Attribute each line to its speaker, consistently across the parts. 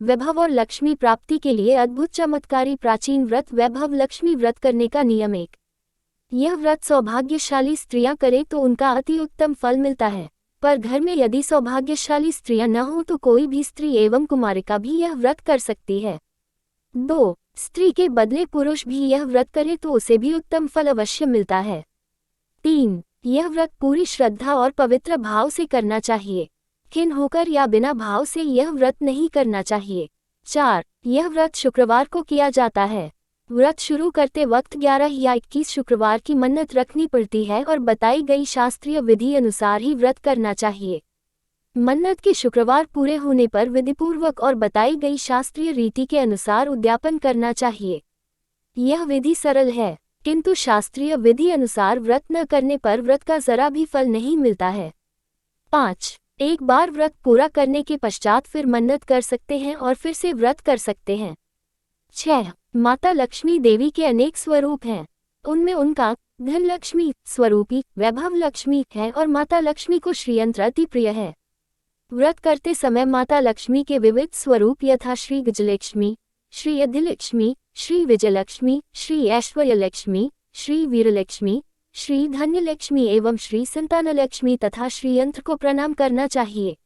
Speaker 1: वैभव और लक्ष्मी प्राप्ति के लिए अद्भुत चमत्कारी प्राचीन व्रत वैभव लक्ष्मी व्रत करने का नियम 1। यह व्रत सौभाग्यशाली स्त्रियां करें तो उनका अति उत्तम फल मिलता है, पर घर में यदि सौभाग्यशाली स्त्रियां न हो तो कोई भी स्त्री एवं कुमारिका भी यह व्रत कर सकती है। 2। स्त्री के बदले पुरुष भी यह व्रत करे तो उसे भी उत्तम फल अवश्य मिलता है। 3। यह व्रत पूरी श्रद्धा और पवित्र भाव से करना चाहिए, खिन्न होकर या बिना भाव से यह व्रत नहीं करना चाहिए। 4। यह व्रत शुक्रवार को किया जाता है। व्रत शुरू करते वक्त 11 या 21 शुक्रवार की मन्नत रखनी पड़ती है और बताई गई शास्त्रीय विधि अनुसार ही व्रत करना चाहिए। मन्नत के शुक्रवार पूरे होने पर विधिपूर्वक और बताई गई शास्त्रीय रीति के अनुसार उद्यापन करना चाहिए। यह विधि सरल है, किंतु शास्त्रीय विधि अनुसार व्रत न करने पर व्रत का जरा भी फल नहीं मिलता है। 5। एक बार व्रत पूरा करने के पश्चात फिर मन्नत कर सकते हैं और फिर से व्रत कर सकते हैं। 6। माता लक्ष्मी देवी के अनेक स्वरूप हैं, उनमें उनका धन लक्ष्मी स्वरूपी वैभव लक्ष्मी है और माता लक्ष्मी को श्रीयंत्र अति प्रिय है। व्रत करते समय माता लक्ष्मी के विविध स्वरूप यथा श्री गजलक्ष्मी, श्री अधिलक्ष्मी, श्री विजयलक्ष्मी, श्री ऐश्वर्यलक्ष्मी, श्री वीरलक्ष्मी, श्री धन्यलक्ष्मी एवं श्री संतानलक्ष्मी तथा श्रीयंत्र को प्रणाम करना चाहिए।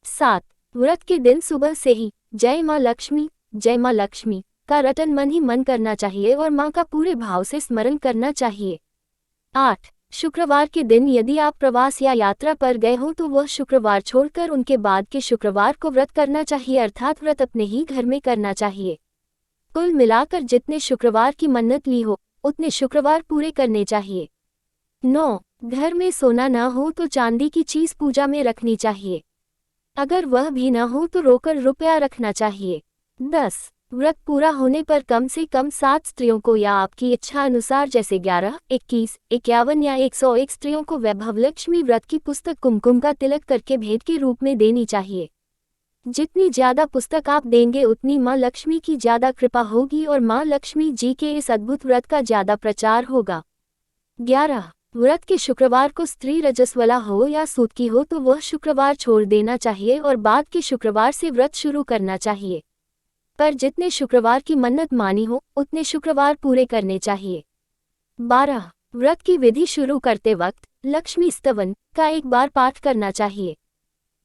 Speaker 1: 7। व्रत के दिन सुबह से ही जय माँ लक्ष्मी का रटन मन ही मन करना चाहिए और माँ का पूरे भाव से स्मरण करना चाहिए। 8। शुक्रवार के दिन यदि आप प्रवास या यात्रा पर गए हों तो वह शुक्रवार छोड़कर उनके बाद के शुक्रवार को व्रत करना चाहिए, अर्थात व्रत अपने ही घर में करना चाहिए। कुल मिलाकर जितने शुक्रवार की मन्नत ली हो उतने शुक्रवार पूरे करने चाहिए। 9। घर में सोना न हो तो चांदी की चीज पूजा में रखनी चाहिए, अगर वह भी न हो तो रोकड़ रुपया रखना चाहिए। 10। व्रत पूरा होने पर कम से कम 7 स्त्रियों को या आपकी इच्छा अनुसार जैसे 11, 21, 51 या 101 स्त्रियों को वैभव लक्ष्मी व्रत की पुस्तक कुमकुम का तिलक करके भेंट के रूप में देनी चाहिए। जितनी ज्यादा पुस्तक आप देंगे उतनी माँ लक्ष्मी की ज्यादा कृपा होगी और माँ लक्ष्मी जी के इस अद्भुत व्रत का ज्यादा प्रचार होगा। 11। व्रत के शुक्रवार को स्त्री रजस्वला हो या सूत की हो तो वह शुक्रवार छोड़ देना चाहिए और बाद के शुक्रवार से व्रत शुरू करना चाहिए, पर जितने शुक्रवार की मन्नत मानी हो उतने शुक्रवार पूरे करने चाहिए। 12। व्रत की विधि शुरू करते वक्त लक्ष्मी स्तवन का एक बार पाठ करना चाहिए।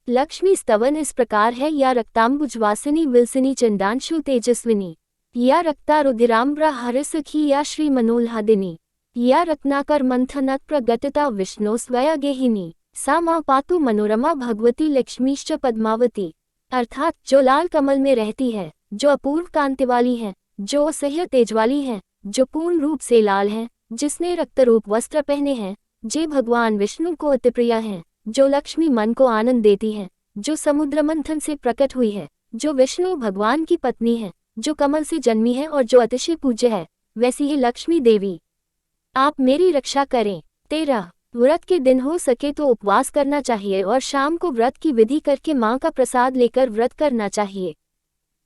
Speaker 1: लक्ष्मी स्तवन इस प्रकार है: या रक्तांबुजवासिनी विलसिनी चंडांशु तेजस्विनी, या रक्ता रुधिराम्र हरसखी, या श्री मनोल्हादिनी, या रत्नाकर मंथनत प्रगतिता विष्णु स्वया गेहिनी, सा मां पातु मनोरमा भगवती लक्ष्मीश्च पद्मावती। अर्थात जो लाल कमल में रहती है, जो अपूर्व कांति वाली है, जो असह्य तेज वाली है, जो पूर्ण रूप से लाल है, जिसने रक्तरूप वस्त्र पहने हैं, जे भगवान विष्णु को अति प्रिय है, जो लक्ष्मी मन को आनंद देती है, जो समुद्र मंथन से प्रकट हुई है, जो विष्णु भगवान की पत्नी है, जो कमल से जन्मी है और जो अतिशय पूज्य है, वैसी ही लक्ष्मी देवी आप मेरी रक्षा करें। 13। व्रत के दिन हो सके तो उपवास करना चाहिए और शाम को व्रत की विधि करके माँ का प्रसाद लेकर व्रत करना चाहिए।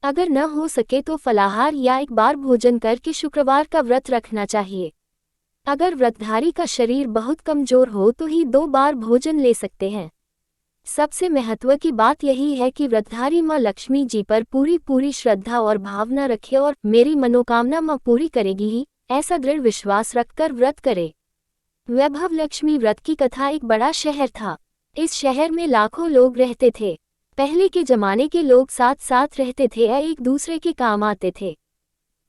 Speaker 1: अगर न हो सके तो फलाहार या एक बार भोजन करके शुक्रवार का व्रत रखना चाहिए। अगर व्रतधारी का शरीर बहुत कमजोर हो तो ही 2 बार भोजन ले सकते हैं। सबसे महत्व की बात यही है कि व्रतधारी माँ लक्ष्मी जी पर पूरी श्रद्धा और भावना रखे और मेरी मनोकामना माँ पूरी करेगी ही, ऐसा दृढ़ विश्वास रखकर व्रत करे। वैभव लक्ष्मी व्रत की कथा: एक बड़ा शहर था। इस शहर में लाखों लोग रहते थे। पहले के जमाने के लोग साथ साथ रहते थे या एक दूसरे के काम आते थे,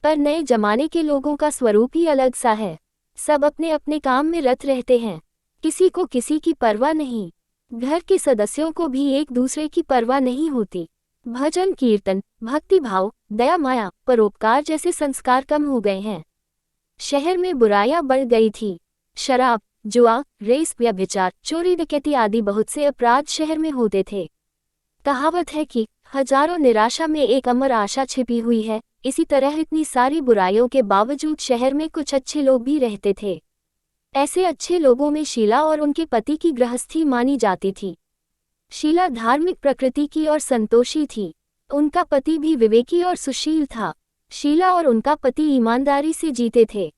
Speaker 1: पर नए जमाने के लोगों का स्वरूप ही अलग सा है। सब अपने अपने काम में रत रहते हैं, किसी को किसी की परवाह नहीं। घर के सदस्यों को भी एक दूसरे की परवाह नहीं होती। भजन कीर्तन, भक्ति भाव, दया माया, परोपकार जैसे संस्कार कम हो गए हैं। शहर में बुराइयां बढ़ गई थी। शराब, जुआ, रेस, व्यभिचार, चोरी डकैती आदि बहुत से अपराध शहर में होते थे। कहावत है कि हजारों निराशा में एक अमर आशा छिपी हुई है। इसी तरह इतनी सारी बुराइयों के बावजूद शहर में कुछ अच्छे लोग भी रहते थे। ऐसे अच्छे लोगों में शीला और उनके पति की गृहस्थी मानी जाती थी। शीला धार्मिक प्रकृति की और संतोषी थी। उनका पति भी विवेकी और सुशील था। शीला और उनका पति ईमानदारी से जीते थे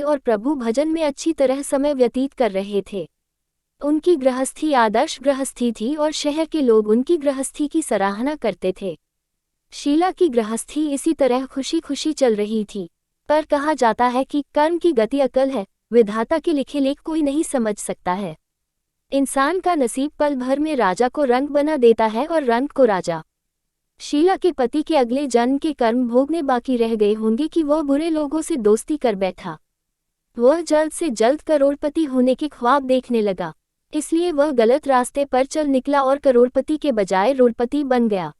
Speaker 1: और प्रभु भजन में अच्छी तरह समय व्यतीत कर रहे थे। उनकी गृहस्थी आदर्श गृहस्थी थी और शहर के लोग उनकी गृहस्थी की सराहना करते थे। शीला की गृहस्थी इसी तरह खुशी खुशी चल रही थी, पर कहा जाता है कि कर्म की गति अकल है, विधाता के लिखे लेख कोई नहीं समझ सकता है। इंसान का नसीब पल भर में राजा को रंक बना देता है और रंक को राजा। शीला के पति के अगले जन्म के कर्म भोगने बाकी रह गए होंगे कि वह बुरे लोगों से दोस्ती कर बैठा। वह जल्द से जल्द करोड़पति होने के ख्वाब देखने लगा, इसलिए वह गलत रास्ते पर चल निकला और करोड़पति के बजाय रोड़पति बन गया,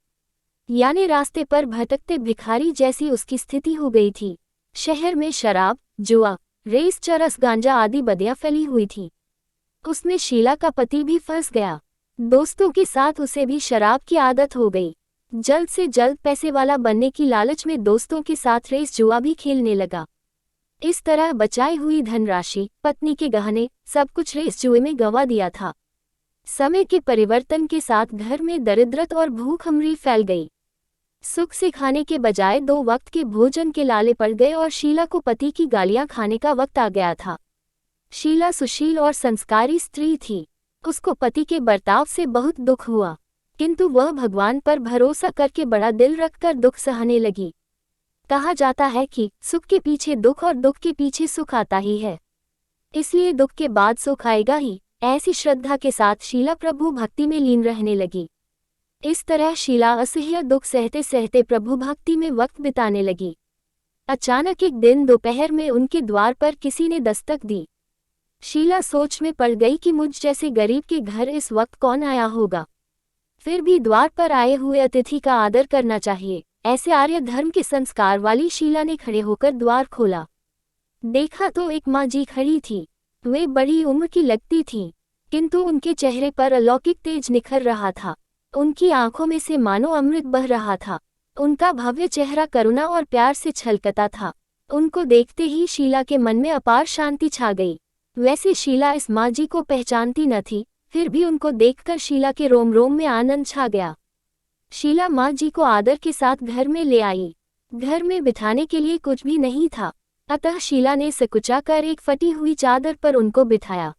Speaker 1: यानी रास्ते पर भटकते भिखारी जैसी उसकी स्थिति हो गई थी। शहर में शराब, जुआ, रेस, चरस, गांजा आदि बदियां फैली हुई थी। उसमें शीला का पति भी फंस गया। दोस्तों के साथ उसे भी शराब की आदत हो गई। जल्द से जल्द पैसे वाला बनने की लालच में दोस्तों के साथ रेस जुआ भी खेलने लगा। इस तरह बचाई हुई धनराशि, पत्नी के गहने, सब कुछ रेस जुए में गंवा दिया था। समय के परिवर्तन के साथ घर में दरिद्रता और भूखमरी फैल गई। सुख से खाने के बजाय 2 वक्त के भोजन के लाले पड़ गए और शीला को पति की गालियां खाने का वक्त आ गया था। शीला सुशील और संस्कारी स्त्री थी। उसको पति के बर्ताव से बहुत दुख हुआ, किंतु वह भगवान पर भरोसा करके बड़ा दिल रखकर दुख सहने लगी। कहा जाता है कि सुख के पीछे दुख और दुख के पीछे सुख आता ही है, इसलिए दुख के बाद सुख आएगा ही। ऐसी श्रद्धा के साथ शीला प्रभु भक्ति में लीन रहने लगी। इस तरह शीला असह्य दुख सहते सहते प्रभु भक्ति में वक्त बिताने लगी। अचानक एक दिन दोपहर में उनके द्वार पर किसी ने दस्तक दी। शीला सोच में पड़ गई कि मुझ जैसे गरीब के घर इस वक्त कौन आया होगा। फिर भी द्वार पर आए हुए अतिथि का आदर करना चाहिए, ऐसे आर्य धर्म के संस्कार वाली शीला ने खड़े होकर द्वार खोला। देखा तो एक माँ जी खड़ी थी। वे बड़ी उम्र की लगती थीं, किंतु उनके चेहरे पर अलौकिक तेज निखर रहा था। उनकी आंखों में से मानो अमृत बह रहा था। उनका भव्य चेहरा करुणा और प्यार से छलकता था। उनको देखते ही शीला के मन में अपार शांति छा गई। वैसे शीला इस माँ जी को पहचानती न थी, फिर भी उनको देखकर शीला के रोम रोम में आनंद छा गया। शीला माँ जी को आदर के साथ घर में ले आई। घर में बिठाने के लिए कुछ भी नहीं था, अतः शीला ने सकुचाकर एक फटी हुई चादर पर उनको बिठाया।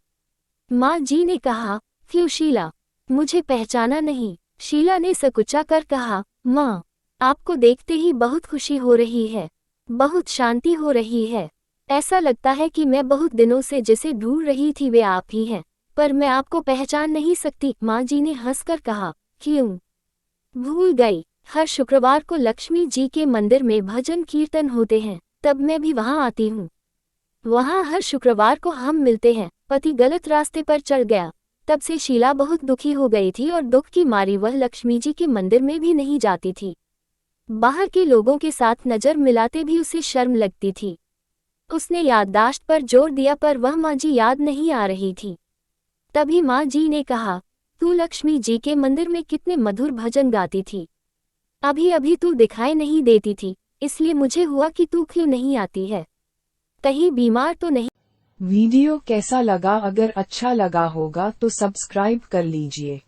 Speaker 1: माँ जी ने कहा, क्यों शीला, मुझे पहचाना नहीं? शीला ने सकुचाकर कहा, माँ, आपको देखते ही बहुत खुशी हो रही है, बहुत शांति हो रही है। ऐसा लगता है कि मैं बहुत दिनों से जिसे ढूंढ रही थी वे आप ही हैं, पर मैं आपको पहचान नहीं सकती। माँ जी ने हंसकर कहा, क्यों भूल गई? हर शुक्रवार को लक्ष्मी जी के मंदिर में भजन कीर्तन होते हैं, तब मैं भी वहाँ आती हूँ। वहाँ हर शुक्रवार को हम मिलते हैं। पति गलत रास्ते पर चढ़ गया, तब से शीला बहुत दुखी हो गई थी और दुख की मारी वह लक्ष्मी जी के मंदिर में भी नहीं जाती थी। बाहर के लोगों के साथ नज़र मिलाते भी उसे शर्म लगती थी। उसने याददाश्त पर जोर दिया, पर वह माँ जी याद नहीं आ रही थी। तभी माँ जी ने कहा, तू लक्ष्मी जी के मंदिर में कितने मधुर भजन गाती थी, अभी अभी तू दिखाई नहीं देती थी, इसलिए मुझे हुआ कि तू क्यों नहीं आती है, कहीं बीमार तो नहीं।
Speaker 2: वीडियो कैसा लगा? अगर अच्छा लगा होगा तो सब्सक्राइब कर लीजिए।